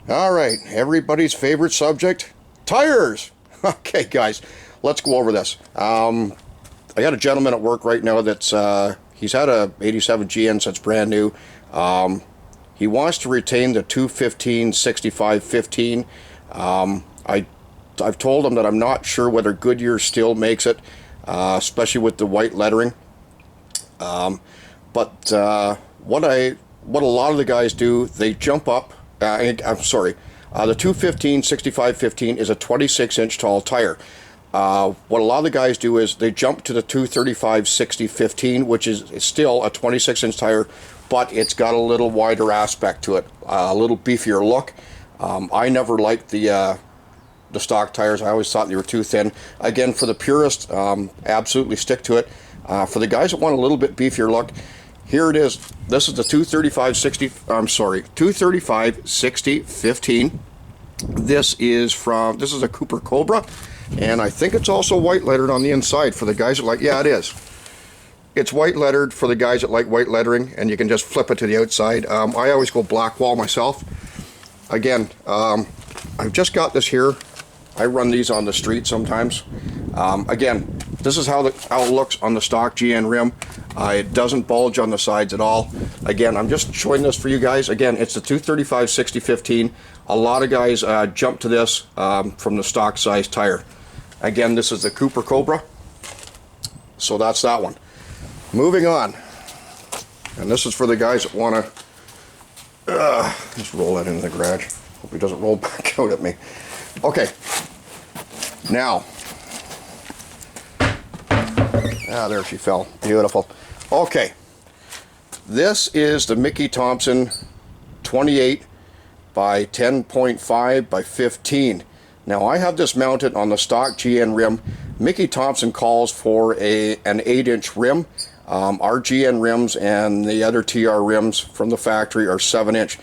All right, everybody's favorite subject, tires. Okay, guys, let's go over this. I got a gentleman at work right now that's he's had a 87 GN since brand new. He wants to retain the 215 65 15. I've told him that I'm not sure whether Goodyear still makes it, especially with the white lettering. But what a lot of the guys do, they jump up. I'm sorry, the 215 65 15 is a 26-inch tall tire. What a lot of the guys do is they jump to the 235 60 15, which is still a 26-inch tire, but it's got a little wider aspect to it, a little beefier look. I never liked the stock tires. I always thought they were too thin. Again, for the purist, absolutely stick to it. For the guys that want a little bit beefier look, here it is. This is the 235 60 15. This is a Cooper Cobra, and I think it's also white lettered on the inside for the guys that like, yeah, it is. It's white lettered for the guys that like white lettering, and you can just flip it to the outside. I always go black wall myself. Again, I've just got this here. I run these on the street sometimes. Again, this is how it looks on the stock GN rim. It doesn't bulge on the sides at all. Again, I'm just showing this for you guys. Again, it's the 235 60 15. A lot of guys jump to this from the stock size tire. Again, this is the Cooper Cobra. So that's that one. Moving on. And this is for the guys that want to just roll that into the garage. Hope he doesn't roll back out at me. Okay. Now. There she fell. Beautiful. Okay. This is the Mickey Thompson 28 by 10.5 by 15. Now I have this mounted on the stock GN rim. Mickey Thompson calls for an 8-inch rim. Our GN rims and the other TR rims from the factory are 7-inch.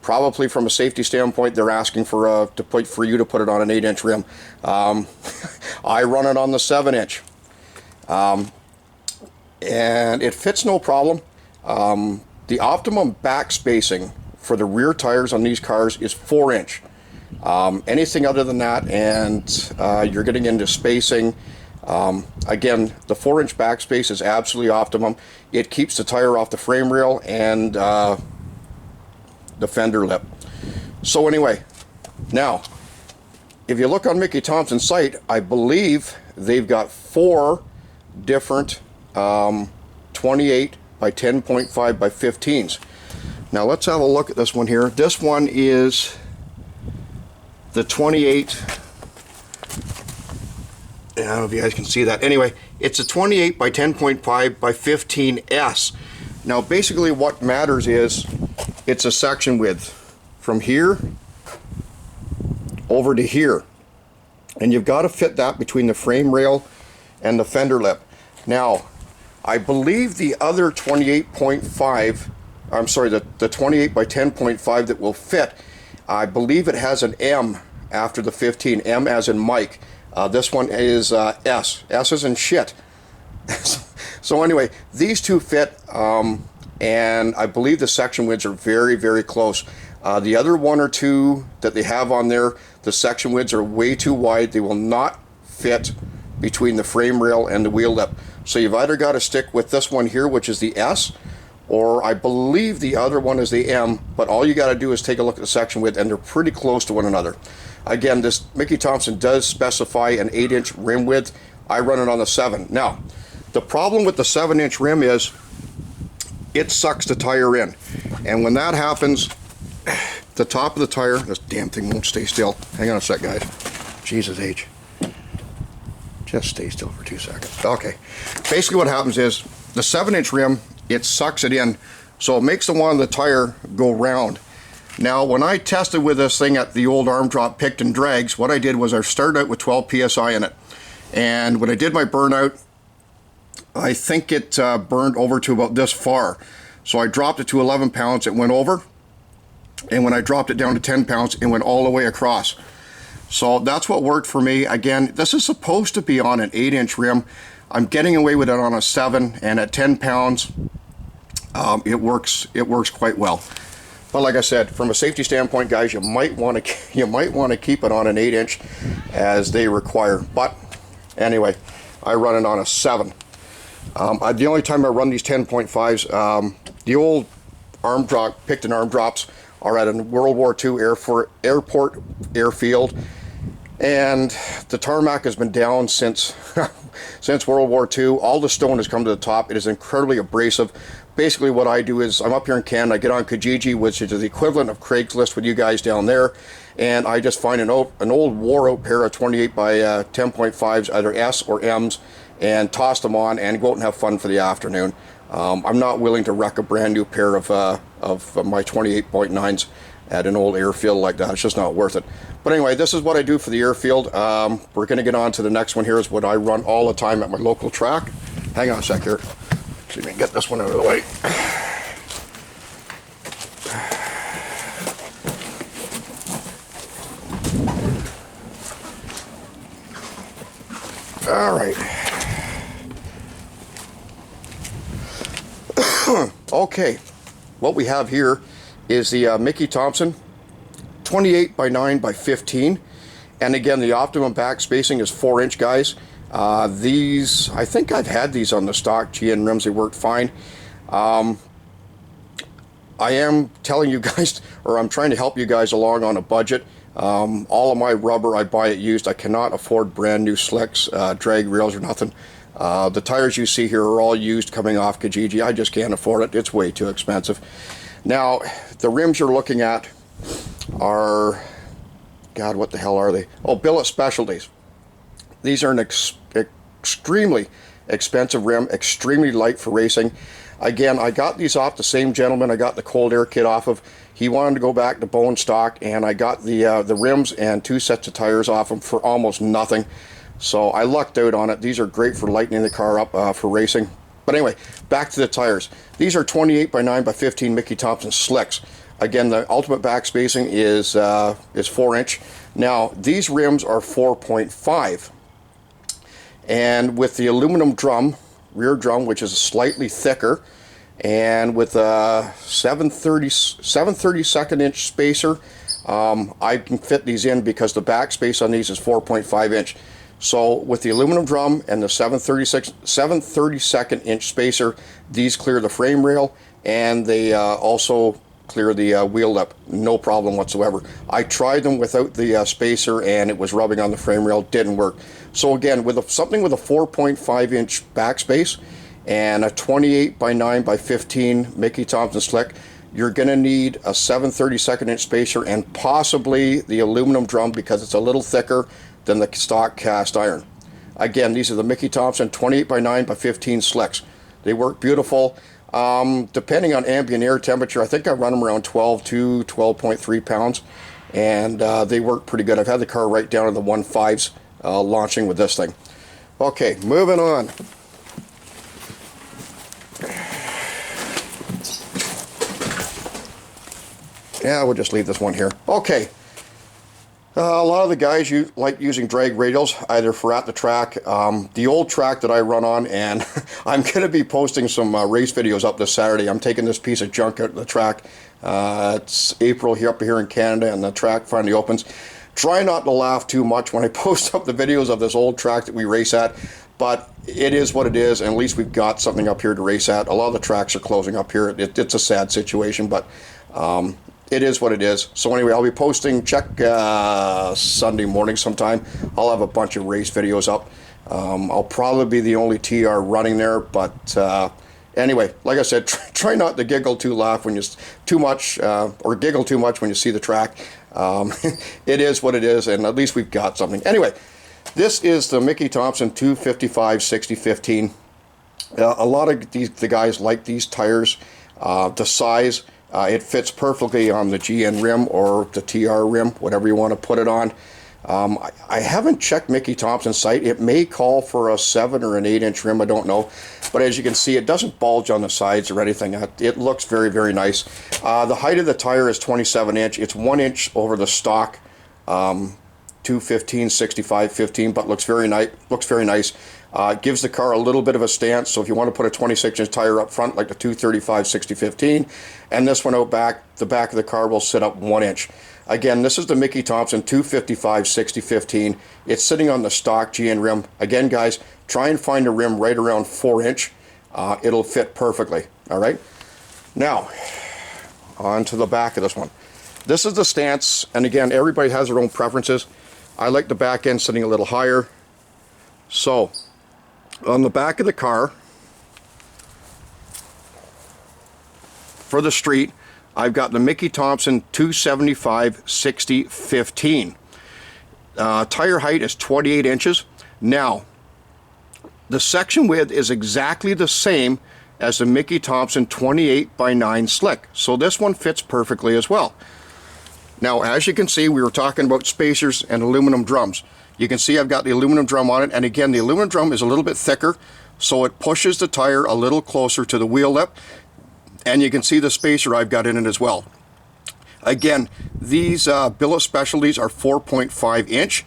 Probably from a safety standpoint, they're asking for you to put it on an 8-inch rim. I run it on the 7-inch. And it fits no problem. The optimum back spacing for the rear tires on these cars is 4-inch. Anything other than that, and you're getting into spacing. Again, the 4-inch back space is absolutely optimum. It keeps the tire off the frame rail and the fender lip. So anyway, now, if you look on Mickey Thompson's site, I believe they've got 4 different 28 by 10.5 by 15s. Now let's have a look at this one here. This one is the 28. I don't know if you guys can see that. Anyway, it's a 28 by 10.5 by 15S. Now basically what matters is it's a section width from here over to here. And you've got to fit that between the frame rail and the fender lip. Now, I believe the other 28.5, I'm sorry, the 28 by 10.5 that will fit, I believe it has an M after the 15, M as in Mike. This one is S. S as in shit. So anyway, these two fit, and I believe the section widths are very, very close. The other one or two that they have on there, the section widths are way too wide. They will not fit between the frame rail and the wheel lip. So you've either got to stick with this one here, which is the S, or I believe the other one is the M, but all you got to do is take a look at the section width, and they're pretty close to one another. Again, this Mickey Thompson does specify an 8-inch rim width. I run it on the 7. Now, the problem with the 7-inch rim is it sucks the tire in. And when that happens, the top of the tire, this damn thing won't stay still. Hang on a sec, guys. Jesus H. Just stay still for 2 seconds. Okay. Basically what happens is the 7-inch rim, it sucks it in, so it makes the one on the tire go round. Now, when I tested with this thing at the old arm drop Picton Drags, what I did was I started out with 12 PSI in it. And when I did my burnout, I think it burned over to about this far. So I dropped it to 11 pounds, it went over. And when I dropped it down to 10 pounds, it went all the way across. So that's what worked for me. Again, this is supposed to be on an 8-inch rim. I'm getting away with it on a 7, and at 10 pounds, it works quite well. But like I said, from a safety standpoint, guys, you might want to keep it on an 8-inch as they require. But anyway, I run it on a 7. The only time I run these 10.5s, the old Picton arm drops are at a World War II airport airfield, and the tarmac has been down since since World War II. All the stone has come to the top. It is incredibly abrasive. Basically what I do is, I'm up here in Canada, I get on Kijiji, which is the equivalent of Craigslist with you guys down there, and I just find an old wore out pair of 28 by 10.5s, either S or M's, and toss them on and go out and have fun for the afternoon. I'm not willing to wreck a brand new pair of my 28.9s at an old airfield like that. It's just not worth it. But anyway, this is what I do for the airfield. We're going to get on to the next one here, is what I run all the time at my local track. Hang on a sec here. See if we can get this one out of the way. All right. Okay, what we have here is the Mickey Thompson 28 by 9 by 15, and again, the optimum back spacing is 4-inch, guys. These, I think I've had these on the stock GN rims. They work fine. I am telling you guys, or I'm trying to help you guys along on a budget. All of my rubber, I buy it used. I cannot afford brand new slicks, drag rails or nothing. The tires you see here are all used coming off Kijiji. I just can't afford it. It's way too expensive. Now, the rims you're looking at are, God, what the hell are they? Oh, Billet Specialties. These are an extremely expensive rim, extremely light for racing. Again, I got these off the same gentleman I got the cold air kit off of. He wanted to go back to bone stock, and I got the rims and 2 sets of tires off him for almost nothing. So I lucked out on it. These are great for lightening the car up for racing. But anyway, back to the tires. These are 28 by 9 by 15 Mickey Thompson slicks. Again, the ultimate back spacing is 4-inch. Now, these rims are 4.5. And with the aluminum drum, rear drum, which is slightly thicker, and with a 7/32 inch spacer, I can fit these in because the back space on these is 4.5 inch. So with the aluminum drum and the 7/32 inch spacer, these clear the frame rail, and they also clear the wheel lip, no problem whatsoever. I tried them without the spacer, and it was rubbing on the frame rail, didn't work. So again, with something with a 4.5 inch backspace and a 28 by 9 by 15 Mickey Thompson slick, you're going to need a 7/32 inch spacer and possibly the aluminum drum, because it's a little thicker than the stock cast iron. Again, these are the Mickey Thompson 28 by 9 by 15 slicks. They work beautiful. Depending on ambient air temperature, I think I run them around 12 to 12.3 pounds, and they work pretty good. I've had the car right down in the 1.5s launching with this thing. Okay, moving on. Yeah, we'll just leave this one here. Okay. A lot of the guys like using drag radials, either for at the track. The old track that I run on, and I'm going to be posting some race videos up this Saturday. I'm taking this piece of junk out of the track. It's April here up here in Canada, and the track finally opens. Try not to laugh too much when I post up the videos of this old track that we race at, but it is what it is, and at least we've got something up here to race at. A lot of the tracks are closing up here. It's a sad situation, but it is what it is. So anyway, I'll be posting, check Sunday morning sometime. I'll have a bunch of race videos up. I'll probably be the only TR running there, but anyway, like I said, try not to giggle too much, or giggle too much when you see the track. It is what it is, and at least we've got something. Anyway, this is the Mickey Thompson 255/60/15. A lot of the guys like these tires, the size. It fits perfectly on the GN rim or the TR rim, whatever you want to put it on. I haven't checked Mickey Thompson's site. It may call for a 7 or an 8-inch rim, I don't know. But as you can see, it doesn't bulge on the sides or anything. It looks very, very nice. The height of the tire is 27 inch. It's 1 inch over the stock 215/65/15, but looks very nice. It gives the car a little bit of a stance, so if you want to put a 26-inch tire up front like the 235 60/15 and this one out back, the back of the car will sit up 1 inch. Again, this is the Mickey Thompson 255 60/15. It's sitting on the stock GN rim. Again, guys, try and find a rim right around 4 inch. It'll fit perfectly. All right. Now, on to the back of this one. This is the stance, and again, everybody has their own preferences. I like the back end sitting a little higher. So, on the back of the car, for the street, I've got the Mickey Thompson 275 60/15. Tire height is 28 inches. Now, the section width is exactly the same as the Mickey Thompson 28x9 slick. So this one fits perfectly as well. Now, as you can see, we were talking about spacers and aluminum drums. You can see I've got the aluminum drum on it, and again, the aluminum drum is a little bit thicker, so it pushes the tire a little closer to the wheel lip, and you can see the spacer I've got in it as well. Again, these billet specialties are 4.5 inch,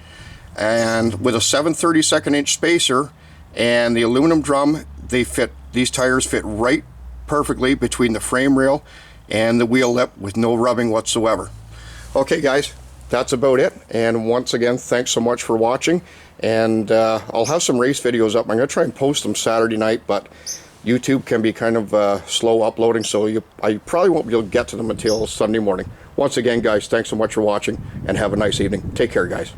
and with a 7/32 inch spacer and the aluminum drum, these tires fit right perfectly between the frame rail and the wheel lip with no rubbing whatsoever. Okay guys, that's about it, and once again, thanks so much for watching, and I'll have some race videos up. I'm going to try and post them Saturday night, but YouTube can be kind of slow uploading, so I probably won't be able to get to them until Sunday morning. Once again, guys, thanks so much for watching, and have a nice evening. Take care, guys.